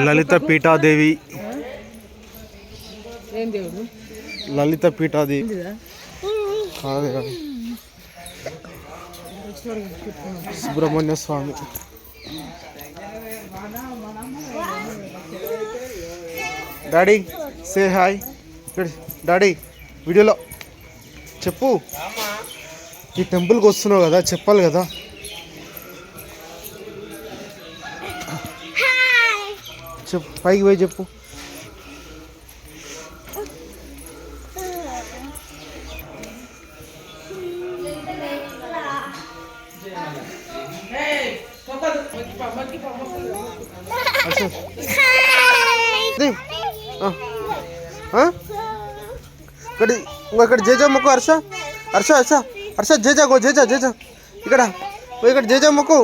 లలిత పీఠాదేవి. ఏం దేవుడు? లలిత పీఠాదేవి కాదు, Subrahmanya Swamy. Daddy say hi. ఇక్కడ డాడీ వీడియోలో చెప్పు. ఈ టెంపుల్కి వస్తున్నావు కదా, చెప్పాలి కదా. చెప్పు, పైకి పోయి చెప్పు. ఇక్కడ జేజా మొక్కు. Harsha Harsha Harsha Harsha Jeja go, Jeja Jeja ఇక్కడ ఇక్కడ జేజా మొక్కు.